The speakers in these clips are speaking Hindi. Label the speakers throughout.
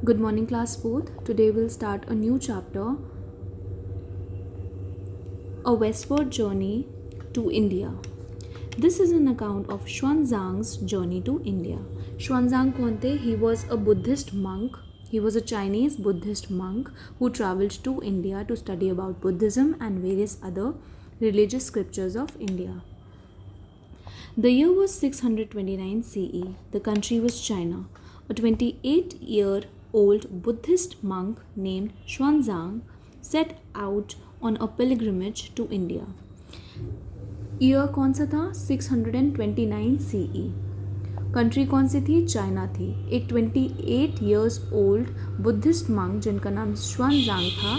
Speaker 1: Good morning, class 4th. Today we'll start a new chapter, A Westward Journey to India. This is an account of Xuanzang's journey to India. Xuanzang कौन थे? He was a Buddhist monk. He was a Chinese Buddhist monk who traveled to India to study about Buddhism and various other religious scriptures of India. The year was 629 CE. The country was China. A 28-year-old Buddhist monk named Xuanzang set out on a pilgrimage to India. Year कौन सा था? 629 CE. कंट्री कौन सी थी? चाइना थी. एक 28 years old बुद्धिस्ट मंक जिनका नाम xuanzang था,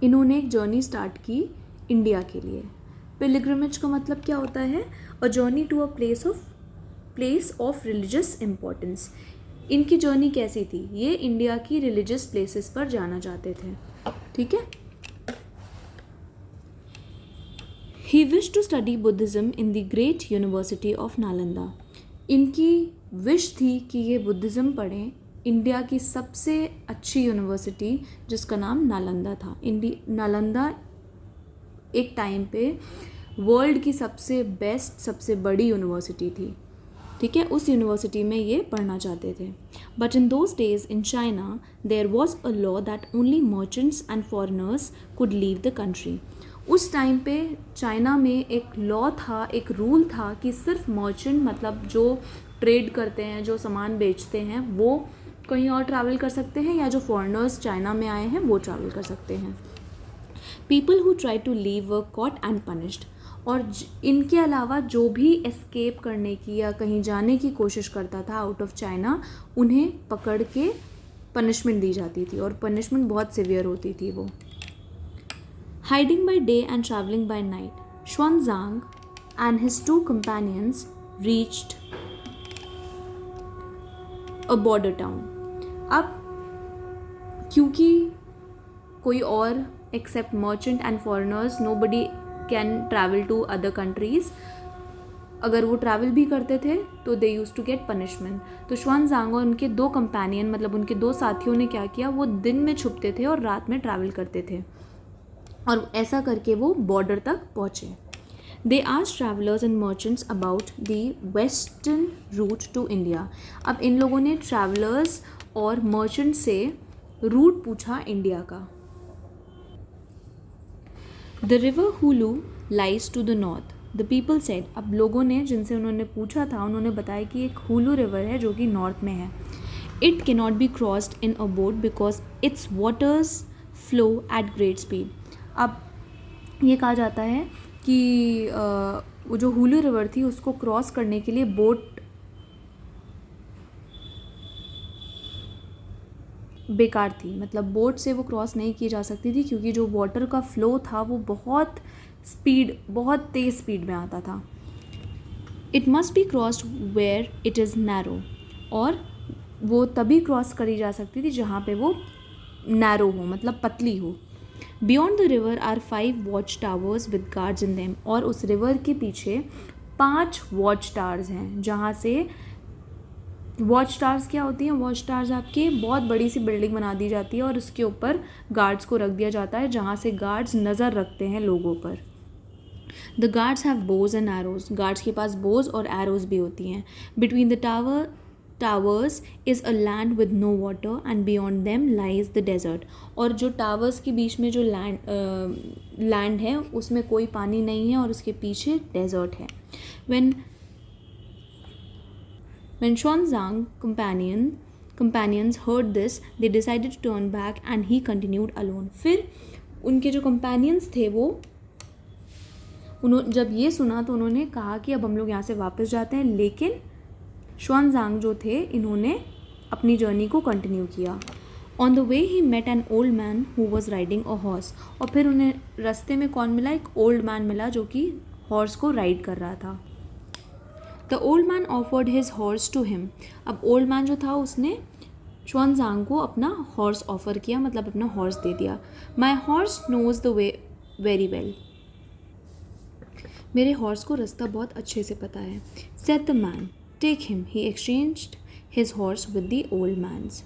Speaker 1: इन्होंने एक जर्नी स्टार्ट की इंडिया के लिए. पिलग्रिमेज का मतलब क्या होता है? A journey to a place of religious importance. इनकी जर्नी कैसी थी? ये इंडिया की रिलीजियस प्लेसेस पर जाना चाहते थे. ठीक है. He wished to study Buddhism in the great University of Nalanda. इनकी विश थी कि ये बुद्धिज़्म पढ़ें इंडिया की सबसे अच्छी यूनिवर्सिटी जिसका नाम नालंदा था. नालंदा एक टाइम पे वर्ल्ड की सबसे बेस्ट, सबसे बड़ी यूनिवर्सिटी थी. ठीक है. उस यूनिवर्सिटी में ये पढ़ना चाहते थे. But in those days in China there was a law that only merchants and foreigners could leave the country. उस टाइम पे चाइना में एक लॉ था, एक रूल था कि सिर्फ मर्चेंट मतलब जो ट्रेड करते हैं, जो सामान बेचते हैं, वो कहीं और ट्रैवल कर सकते हैं, या जो फॉरेनर्स चाइना में आए हैं वो ट्रैवल कर सकते हैं. People who try to leave were caught and punished. और इनके अलावा जो भी एस्केप करने की या कहीं जाने की कोशिश करता था आउट ऑफ चाइना, उन्हें पकड़ के पनिशमेंट दी जाती थी, और पनिशमेंट बहुत सिवियर होती थी वो. Hiding by day and traveling by night, Xuanzang and his two companions reached a border town. अब क्योंकि कोई और except merchant and foreigners nobody can travel to other countries, अगर वो ट्रैवल भी करते थे तो दे यूज टू गेट पनिशमेंट. तो Xuanzang और उनके दो कंपेनियन मतलब उनके दो साथियों ने क्या किया? वो दिन में छुपते थे और रात में ट्रैवल करते थे, और ऐसा करके वो बॉर्डर तक पहुँचे. They asked travellers and merchants about the western route to India. अब इन लोगों ने ट्रैवलर्स और मर्चेंट से रूट पूछा इंडिया का. The river Hulu lies to the north. The people said. अब लोगों ने जिनसे उन्होंने पूछा था उन्होंने बताया कि एक हुलू रिवर है जो कि नॉर्थ में है. It can not be crossed in a boat because its waters flow at great speed. अब ये कहा जाता है कि वो जो हुलू रिवर थी उसको क्रॉस करने के लिए बोट बेकार थी. मतलब बोट से वो क्रॉस नहीं की जा सकती थी क्योंकि जो वाटर का फ्लो था वो बहुत तेज़ स्पीड में आता था. It must be crossed where it is narrow. और वो तभी क्रॉस करी जा सकती थी जहाँ पे वो नैरो हो, मतलब पतली हो. Beyond the river are 5 watch towers with guards in them. और उस रिवर के पीछे 5 वॉच टावर्स हैं, जहाँ से वॉच टावर्स क्या होती हैं? वॉच टावर्स आपके बहुत बड़ी सी बिल्डिंग बना दी जाती है और उसके ऊपर गार्ड्स को रख दिया जाता है, जहाँ से गार्ड्स नज़र रखते हैं लोगों पर. The guards have bows and arrows. Guards के पास बोज और एरोज भी होती हैं. Between the towers is a land with no water and beyond them lies the desert. और जो टावर्स के बीच में जो लैंड है उसमें कोई पानी नहीं है और उसके पीछे डेजर्ट है. When Xuanzang companions heard this, they decided to turn back and he continued alone. फिर उनके जो companions थे वो जब ये सुना तो उन्होंने कहा कि अब हम लोग यहाँ से वापस जाते हैं, लेकिन Xuanzang जो थे इन्होंने अपनी जर्नी को कंटिन्यू किया. On the way he met an old man who was riding a horse. और फिर उन्हें रास्ते में कौन मिला? एक ओल्ड मैन मिला जो कि हॉर्स को राइड कर रहा था. The old man offered his horse to him. अब ओल्ड मैन जो था उसने Xuanzang को अपना हॉर्स ऑफर किया, मतलब अपना हॉर्स दे दिया. My horse knows the way very well. मेरे हॉर्स को रास्ता बहुत अच्छे से पता है. Said the man. Take him, he exchanged his horse with the old man's.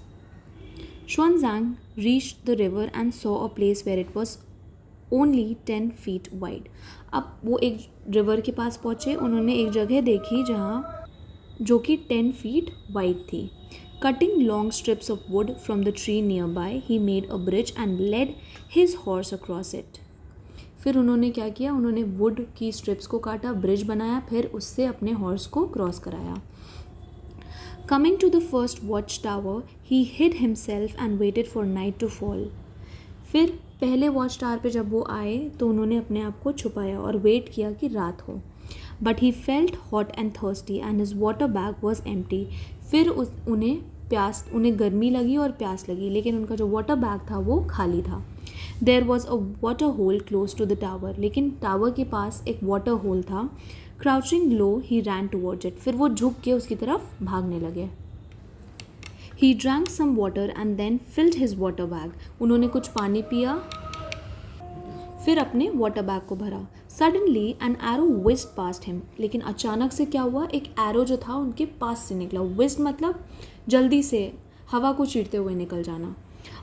Speaker 1: Xuanzang reached the river and saw a place where it was only 10 feet wide. अब वो एक रिवर के पास पहुँचे, उन्होंने एक जगह देखी जहाँ जो कि 10 feet वाइड थी. Cutting long strips of wood from the tree nearby, he made a bridge and led his horse across it. फिर उन्होंने क्या किया, उन्होंने वुड की स्ट्रिप्स को काटा, ब्रिज बनाया, फिर उससे अपने हॉर्स को क्रॉस कराया. Coming to the first watchtower, he hid himself and waited for night to fall. फिर पहले वॉच टावर पे जब वो आए तो उन्होंने अपने आप को छुपाया और वेट किया कि रात हो. But he felt hot and thirsty and his water bag was empty. फिर उन्हें गर्मी लगी और प्यास लगी, लेकिन उनका जो वाटर बैग था वो खाली था. There was a water hole close to the tower. लेकिन टावर के पास एक वाटर होल था. Crouching low, he ran towards it. फिर वो झुक के उसकी तरफ भागने लगे. He drank some water and then filled his water bag. उन्होंने कुछ पानी पिया, फिर अपने वाटर बैग को भरा. Suddenly an arrow whizzed past him. लेकिन अचानक से क्या हुआ, एक एरो जो था उनके पास से निकला. whizzed मतलब जल्दी से हवा को चीरते हुए निकल जाना.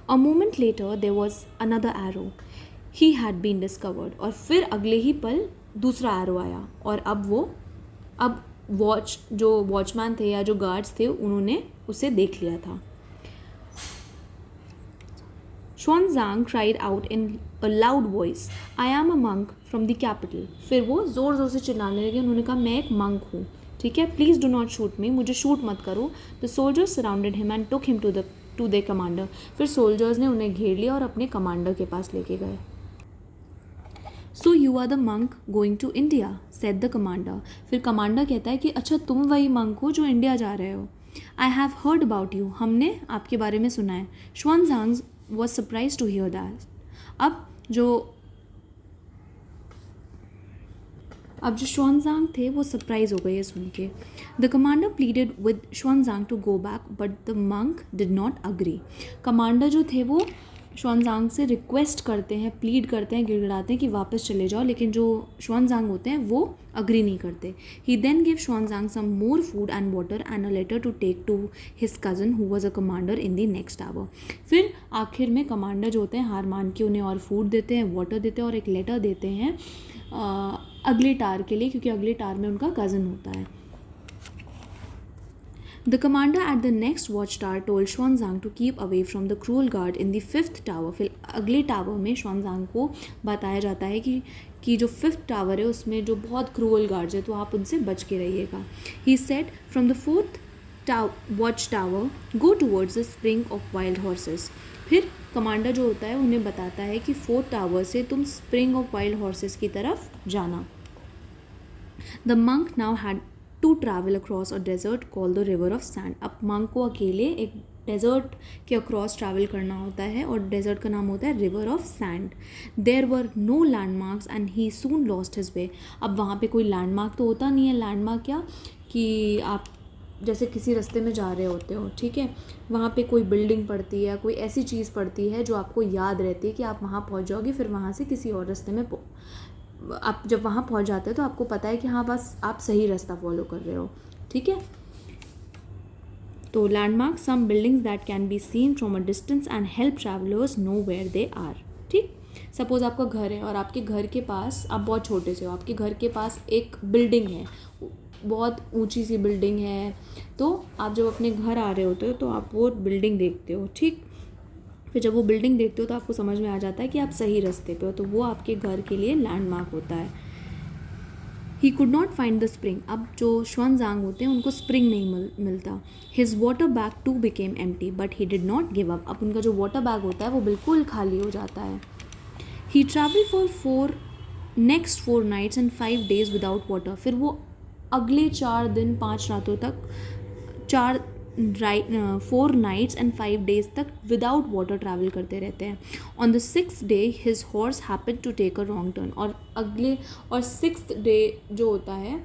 Speaker 1: A moment later there was another arrow. He had been discovered. और फिर अगले ही पल दूसरा एरो आया और अब जो वॉचमैन थे या जो गार्ड्स थे उन्होंने उसे देख लिया था. Xuanzang cried out in a loud voice, I am a monk from the capital. फिर वो ज़ोर ज़ोर से चिल्लाने लगे. उन्होंने कहा मैं एक मंक हूँ, ठीक है, please do not shoot me, मुझे शूट मत करो. The soldiers surrounded him and took him to the commander. फिर सोल्जर्स ने उन्हें घेर लिया और अपने कमांडर के पास लेके गए. So you are the monk going to India, said the commander. फिर कमांडर कहता है कि अच्छा तुम वही मंक हो जो इंडिया जा रहे हो. I have heard about you. हमने आपके बारे में सुना है. Xuanzang was surprised to hear that. अब जो Xuanzang थे वो सरप्राइज हो गए ये सुन के. The commander pleaded with Xuanzang to go back, but the monk did not agree. Commander जो थे वो Xuanzang से रिक्वेस्ट करते हैं, प्लीड करते हैं, गिड़गिड़ाते हैं कि वापस चले जाओ, लेकिन जो Xuanzang होते हैं वो अग्री नहीं करते. He then gave Xuanzang some more food and water and a letter to take to his cousin who was a commander in the next tower. फिर आखिर में कमांडर जो होते हैं हार मान के उन्हें और फूड देते हैं, वाटर देते हैं और एक लेटर देते हैं अगले टावर के लिए, क्योंकि अगले टावर में उनका कज़न होता है. The commander at the next watchtower told Xuanzang to keep away from the cruel guard in the 5th tower. फिर अगले टावर में Xuanzang को बताया जाता है कि जो 5th टावर है उसमें जो बहुत क्रूअल गार्ड्स है तो आप उनसे बच के रहिएगा. He said from the 4th watch tower go towards the spring of wild horses. फिर कमांडर जो होता है उन्हें बताता है कि 4th टावर से तुम स्प्रिंग ऑफ वाइल्ड हॉर्सेस की तरफ जाना. The monk now had to travel across a desert called the river of sand. अब मंक को अकेले एक डेजर्ट के अक्रॉस ट्रैवल करना होता है और डेजर्ट का नाम होता है river of sand. There were no landmarks and he soon lost his way. अब वहाँ पे कोई लैंडमार्क तो होता नहीं है. लैंडमार्क क्या कि आप जैसे किसी रास्ते में जा रहे होते हो, ठीक है, वहाँ पे कोई बिल्डिंग पड़ती है, कोई ऐसी चीज़ पड़ती है जो आपको याद रहती है कि आप वहाँ पहुँच जाओगे, फिर वहाँ से किसी और रास्ते में आप जब वहाँ पहुँच जाते हो तो आपको पता है कि हाँ बस आप सही रास्ता फॉलो कर रहे हो, ठीक है. तो landmark some buildings that can be seen from a distance and help travellers know where they are. ठीक, सपोज आपका घर है और आपके घर के पास, आप बहुत छोटे से हो, आपके घर के पास एक बिल्डिंग है, बहुत ऊंची सी बिल्डिंग है, तो आप जब अपने घर आ रहे होते हो तो आप वो बिल्डिंग देखते हो, ठीक. फिर जब वो बिल्डिंग देखते हो तो आपको समझ में आ जाता है कि आप सही रास्ते पे हो, तो वो आपके घर के लिए लैंडमार्क होता है. He could not find the spring. अब जो Xuanzang होते हैं उनको स्प्रिंग नहीं मिलता. His water bag too became empty but he did not give up. अब उनका जो वाटर बैग होता है वो बिल्कुल खाली हो जाता है. He travel for next 4 nights and 5 days without water. फिर वो अगले 4 दिन 5 रातों तक 4 nights and 5 days तक विदाउट वाटर ट्रैवल करते रहते हैं. On the 6th day his horse happened to take a wrong turn. और 6th day जो होता है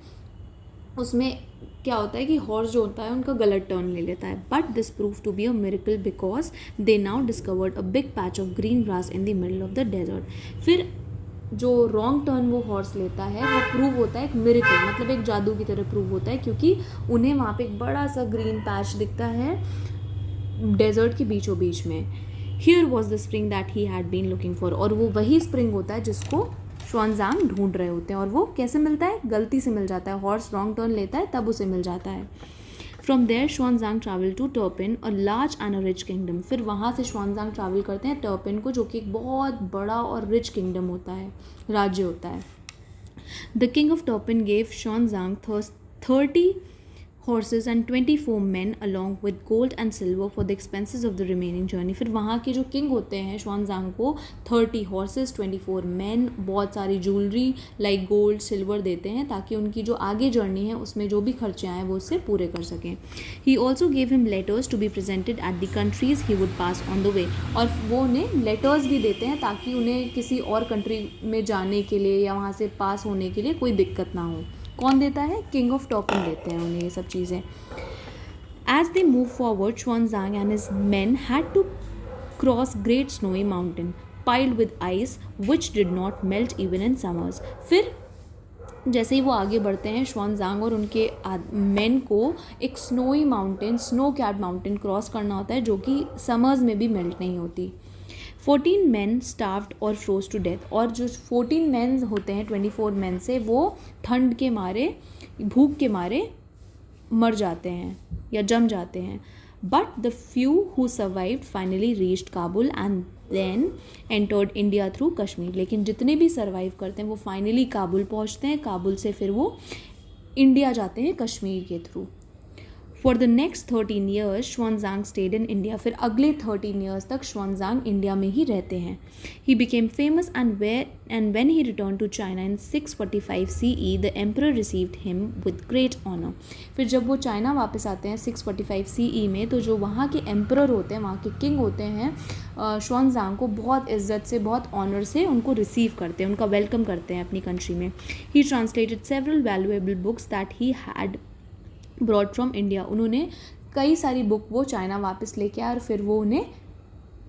Speaker 1: उसमें क्या होता है कि हॉर्स जो होता है उनका गलत टर्न ले लेता है. But this prove to be a miracle because they now discovered a big patch of green grass in the middle of the desert. फिर जो रॉन्ग टर्न वो हॉर्स लेता है वो प्रूव होता है एक मिरेकल, मतलब एक जादू की तरह प्रूव होता है, क्योंकि उन्हें वहाँ पे एक बड़ा सा ग्रीन पैच दिखता है डेजर्ट के बीचों बीच में. Here was the spring that he had been looking for. और वो वही स्प्रिंग होता है जिसको श्वानज़ांग ढूंढ रहे होते हैं. और वो कैसे मिलता है? गलती से मिल जाता है. हॉर्स रॉन्ग टर्न लेता है तब उसे मिल जाता है. From there Xuanzang travel to Turpan, a large and a rich kingdom. फिर वहाँ से श्वानज़ांग ट्रैवल करते हैं टर्पिन को, जो कि एक बहुत बड़ा और रिच किंगडम होता है, राज्य होता है. The king of Turpan gave Xuanzang 30 horses and 24 men along with gold and silver for the expenses of the remaining journey. फिर वहाँ के जो किंग होते हैं श्वानज़ांग को 30 horses, 24 men, बहुत सारी ज्वेलरी लाइक गोल्ड सिल्वर देते हैं ताकि उनकी जो आगे जर्नी है उसमें जो भी खर्चे आए वो उससे पूरे कर सकें. He also gave him letters to be presented at the countries he would pass on the way. और वो उन्हें लेटर्स भी देते हैं ताकि उन्हें किसी और कंट्री में जाने के लिए या वहाँ से पास होने के लिए कोई दिक्कत ना हो. कौन देता है? किंग ऑफ टर्पिन देते हैं उन्हें ये सब चीज़ें. As they move forward Xuanzang and his men had to cross great snowy mountain piled with ice which did not melt even in summers. फिर जैसे ही वो आगे बढ़ते हैं श्वानज़ांग और उनके मेन को एक snowy mountain, snow capped mountain cross करना होता है जो कि समर्स में भी मेल्ट नहीं होती. 14 men starved और froze to death. और जो 14 men होते हैं 24 men से, वो ठंड के मारे, भूख के मारे मर जाते हैं या जम जाते हैं. But the few who survived finally reached Kabul and then entered India through Kashmir. लेकिन जितने भी सर्वाइव करते हैं वो फाइनली काबुल पहुंचते हैं. काबुल से फिर वो इंडिया जाते हैं कश्मीर के through. For the next 13 years Xuanzang stayed in India. फिर अगले 13 ईयर्स तक श्वानज़ांग इंडिया में ही रहते हैं. He became famous and when he return to China in 645 CE the emperor received him with great honour. फिर जब वो चाइना वापस आते हैं 645 CE में, तो जो वहाँ के एम्परर होते हैं, वहाँ के किंग होते हैं, श्वानज़ांग को बहुत इज्जत से, बहुत ऑनर से उनको रिसीव करते हैं, उनका वेलकम करते हैं अपनी कंट्री में. ही translated several valuable books that he had broad from India. उन्होंने कई सारी बुक वो चाइना वापस लेके आए और फिर वो उन्हें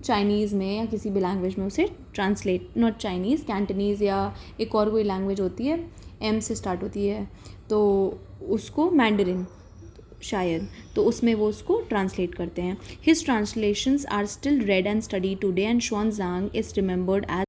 Speaker 1: चाइनीज़ में या किसी भी लैंग्वेज में उसे ट्रांसलेट, नॉट चाइनीज़, कैंटनीज़ या एक और कोई लैंग्वेज होती है M से स्टार्ट होती है, तो उसको मैंडरिन शायद, तो उसमें वो उसको ट्रांसलेट करते हैं. His translations are still read and study today and Xuanzang is remembered as